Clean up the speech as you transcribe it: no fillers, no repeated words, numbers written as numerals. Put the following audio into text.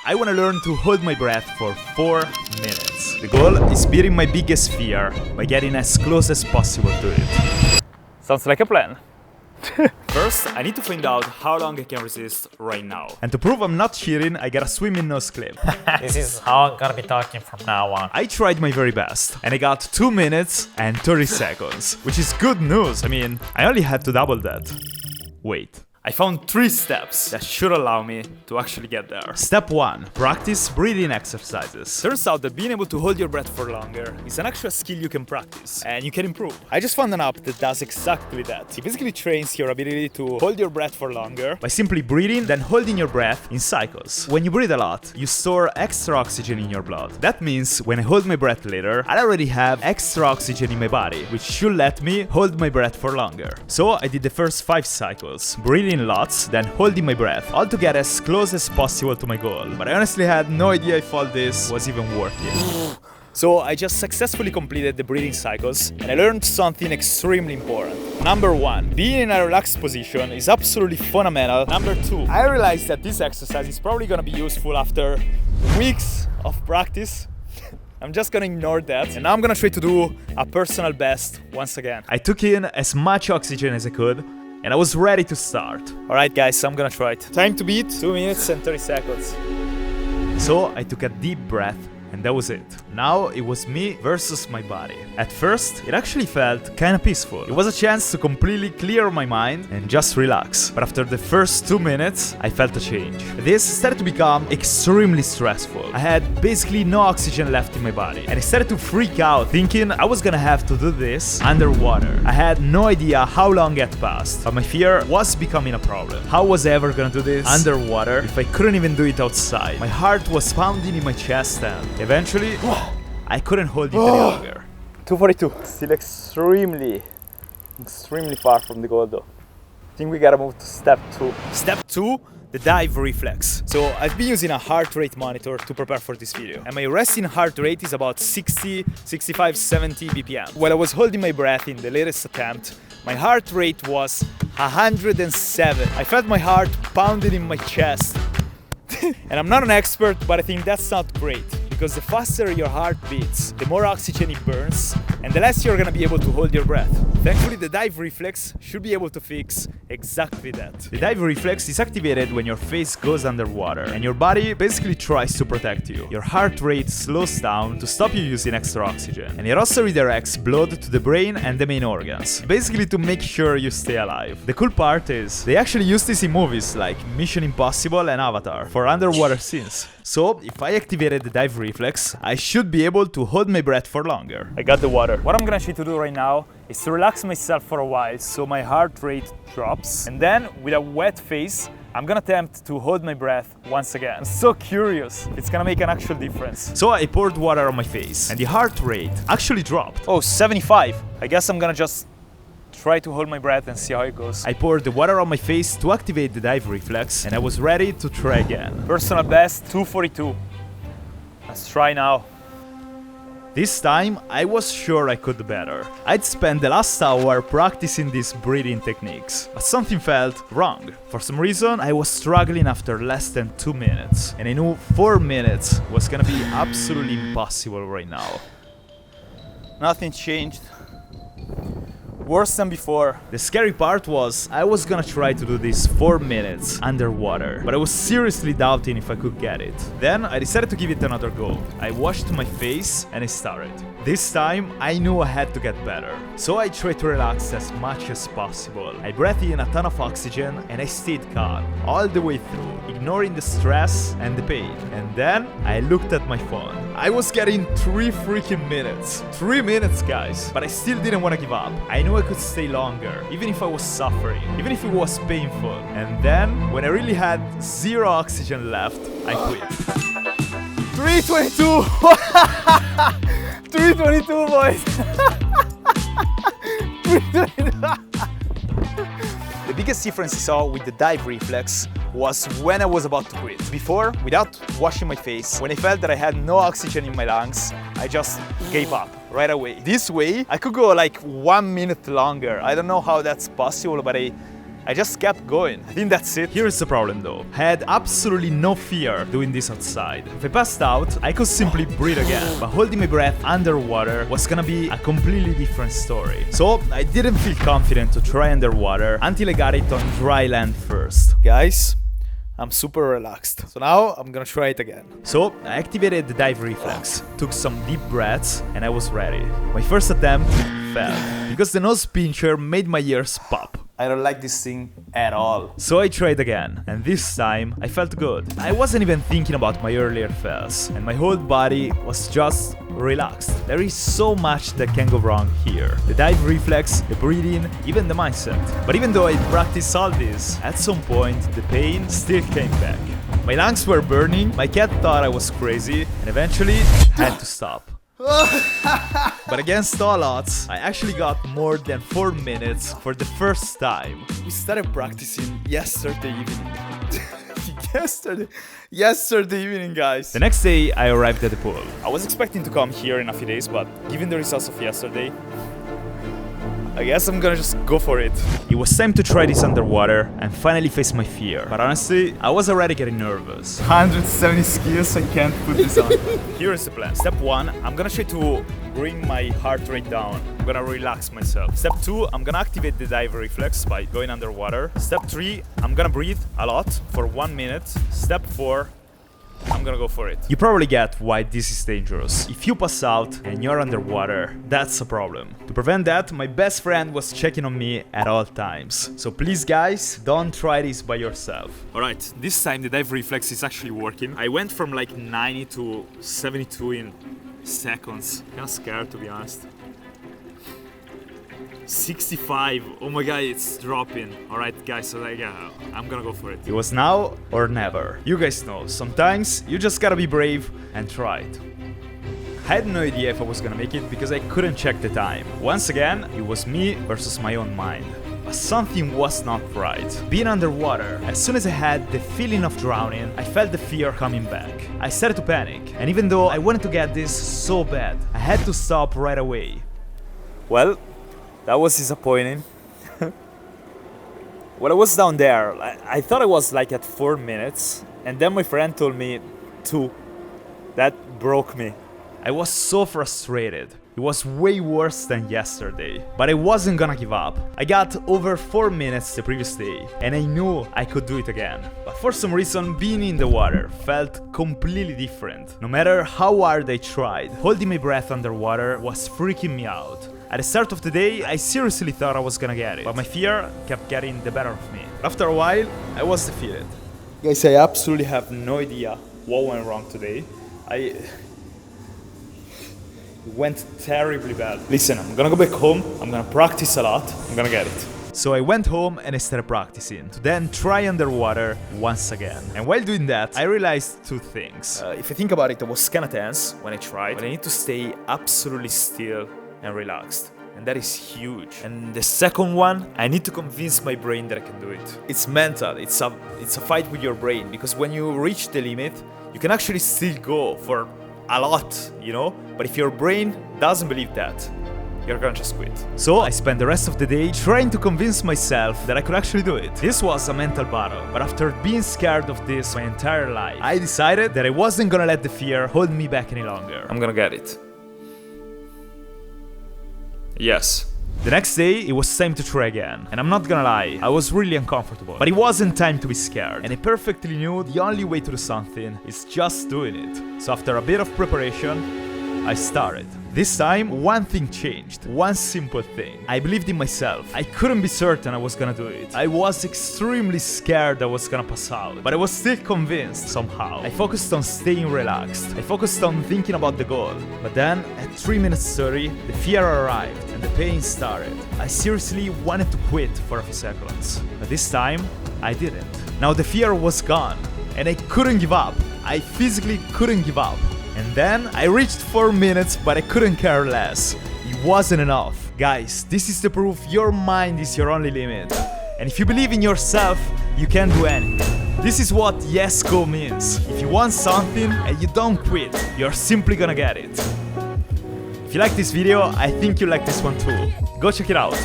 I want to learn to hold my breath for 4 minutes. The goal is beating my biggest fear by getting as close as possible to it. Sounds like a plan. First, I need to find out how long I can resist right now. And to prove I'm not cheating, I gotta swim in nose clip. This is how I'm gonna be talking from now on. I tried my very best, and I got 2 minutes and 30 seconds, which is good news. I mean, I only had to double that. Wait. I found 3 steps that should allow me to actually get there. Step 1. Practice breathing exercises. Turns out that being able to hold your breath for longer is an actual skill you can practice and you can improve. I just found an app that does exactly that. It basically trains your ability to hold your breath for longer by simply breathing, then holding your breath in cycles. When you breathe a lot, you store extra oxygen in your blood. That means when I hold my breath later, I already have extra oxygen in my body, which should let me hold my breath for longer. So I did the first 5 cycles, breathing lots, then holding my breath, all to get as close as possible to my goal. But I honestly had no idea if all this was even worth it. So I just successfully completed the breathing cycles, and I learned something extremely important. Number 1, being in a relaxed position is absolutely fundamental. Number 2, I realized that this exercise is probably gonna be useful after weeks of practice. I'm just gonna ignore that, and now I'm gonna try to do a personal best once again. I took in as much oxygen as I could, and I was ready to start. Alright guys, I'm gonna try it. Time to beat 2 minutes and 30 seconds. So I took a deep breath, and that was it. Now it was me versus my body. At first, it actually felt kinda peaceful. It was a chance to completely clear my mind and just relax. But after the first 2 minutes, I felt a change. This started to become extremely stressful. I had basically no oxygen left in my body, and I started to freak out, thinking I was gonna have to do this underwater. I had no idea how long had passed, but my fear was becoming a problem. How was I ever gonna do this underwater if I couldn't even do it outside? My heart was pounding in my chest, and eventually, I couldn't hold it any longer. 2:42. Still extremely far from the goal though. I think we gotta move to step 2. Step 2, the dive reflex. So I've been using a heart rate monitor to prepare for this video, and my resting heart rate is about 60, 65, 70 BPM. While I was holding my breath in the latest attempt, my heart rate was 107. I felt my heart pounding in my chest. And I'm not an expert, but I think that's not great, because the faster your heart beats, the more oxygen it burns, and the less you're gonna be able to hold your breath. Thankfully, the dive reflex should be able to fix exactly that. The dive reflex is activated when your face goes underwater, and your body basically tries to protect you. Your heart rate slows down to stop you using extra oxygen, and it also redirects blood to the brain and the main organs, basically to make sure you stay alive. The cool part is, they actually use this in movies like Mission Impossible and Avatar for underwater scenes. So, if I activated the dive reflex, I should be able to hold my breath for longer. I got the water. What I'm gonna try to do right now is to relax myself for a while so my heart rate drops. And then, with a wet face, I'm gonna attempt to hold my breath once again. I'm so curious if it's gonna make an actual difference. So I poured water on my face, and the heart rate actually dropped. Oh, 75. I guess I'm gonna just try to hold my breath and see how it goes. I poured the water on my face to activate the dive reflex, and I was ready to try again. Personal best, 2:42. Let's try now. This time, I was sure I could do better. I'd spent the last hour practicing these breathing techniques, but something felt wrong. For some reason, I was struggling after less than 2 minutes, and I knew 4 minutes was gonna be absolutely impossible right now. Nothing changed. Worse than before. The scary part was, I was gonna try to do this 4 minutes underwater, but I was seriously doubting if I could get it. Then I decided to give it another go. I washed my face and I started. This time, I knew I had to get better. So I tried to relax as much as possible. I breathed in a ton of oxygen and I stayed calm all the way through, ignoring the stress and the pain. And then I looked at my phone. I was getting 3 freaking minutes. 3 minutes, guys. But I still didn't want to give up. I knew I could stay longer, even if I was suffering, even if it was painful. And then, when I really had 0 oxygen left, I quit. 3:22! 3:22, boys! 3:22! The biggest difference I saw with the dive reflex was when I was about to quit. Before, without washing my face, when I felt that I had no oxygen in my lungs, I just gave up right away. This way, I could go like 1 minute longer. I don't know how that's possible, but I I just kept going. I think that's it. Here's the problem though. I had absolutely no fear doing this outside. If I passed out, I could simply breathe again. But holding my breath underwater was gonna be a completely different story. So I didn't feel confident to try underwater until I got it on dry land first. Guys, I'm super relaxed. So now I'm gonna try it again. So I activated the dive reflex, took some deep breaths, and I was ready. My first attempt failed because the nose pincher made my ears pop. I don't like this thing at all. So I tried again, and this time I felt good. I wasn't even thinking about my earlier fails, and my whole body was just relaxed. There is so much that can go wrong here. The dive reflex, the breathing, even the mindset. But even though I practiced all this, at some point the pain still came back. My lungs were burning, my cat thought I was crazy, and eventually had to stop. But against all odds, I actually got more than 4 minutes for the first time. We started practicing yesterday evening. Yesterday evening, guys. The next day, I arrived at the pool. I was expecting to come here in a few days, but given the results of yesterday, I guess I'm gonna just go for it. It was time to try this underwater and finally face my fear. But honestly, I was already getting nervous. 170 skills, I can't put this on. Here is the plan. Step 1, I'm gonna try to bring my heart rate down. I'm gonna relax myself. Step 2, I'm gonna activate the dive reflex by going underwater. Step 3, I'm gonna breathe a lot for 1 minute. Step 4, I'm gonna go for it. You probably get why this is dangerous. If you pass out and you're underwater, that's a problem. To prevent that, my best friend was checking on me at all times. So please guys, don't try this by yourself. Alright, this time the dive reflex is actually working. I went from like 90 to 72 in seconds. Kinda scared, to be honest. 65. Oh my god, it's dropping. Alright guys, so I'm gonna go for it. It was now or never. You guys know, sometimes you just gotta be brave and try it. I had no idea if I was gonna make it because I couldn't check the time. Once again, it was me versus my own mind. But something was not right. Being underwater, as soon as I had the feeling of drowning, I felt the fear coming back. I started to panic, and even though I wanted to get this so bad, I had to stop right away. Well, that was disappointing. When I was down there, I thought I was like at 4 minutes, and then my friend told me 2. That broke me. I was so frustrated. It was way worse than yesterday, but I wasn't gonna give up. I got over 4 minutes the previous day, and I knew I could do it again. But for some reason, being in the water felt completely different. No matter how hard I tried, holding my breath underwater was freaking me out. At the start of the day, I seriously thought I was gonna get it, but my fear kept getting the better of me. After a while, I was defeated. Guys, I absolutely have no idea what went wrong today. It went terribly bad. Listen, I'm gonna go back home, I'm gonna practice a lot, I'm gonna get it. So I went home and I started practicing, to then try underwater once again. And while doing that, I realized 2 things. If I think about it, I was kinda tense when I tried, but I need to stay absolutely still and relaxed. And that is huge. And the second one, I need to convince my brain that I can do it. It's mental, it's a fight with your brain, because when you reach the limit, you can actually still go for a lot, you know? But if your brain doesn't believe that, you're gonna just quit. So I spent the rest of the day trying to convince myself that I could actually do it. This was a mental battle, but after being scared of this my entire life, I decided that I wasn't gonna let the fear hold me back any longer. I'm gonna get it. Yes. The next day, it was time to try again. And I'm not gonna lie, I was really uncomfortable. But it wasn't time to be scared. And I perfectly knew the only way to do something is just doing it. So after a bit of preparation, I started. This time, one thing changed. One simple thing. I believed in myself. I couldn't be certain I was gonna do it. I was extremely scared I was gonna pass out. But I was still convinced somehow. I focused on staying relaxed. I focused on thinking about the goal. But then, at 3 minutes 30, the fear arrived and the pain started. I seriously wanted to quit for a few seconds. But this time, I didn't. Now the fear was gone. And I couldn't give up. I physically couldn't give up. And then I reached 4 minutes, but I couldn't care less. It wasn't enough. Guys, this is the proof your mind is your only limit. And if you believe in yourself, you can do anything. This is what yes go means. If you want something and you don't quit, you're simply gonna get it. If you like this video, I think you like this one too. Go check it out.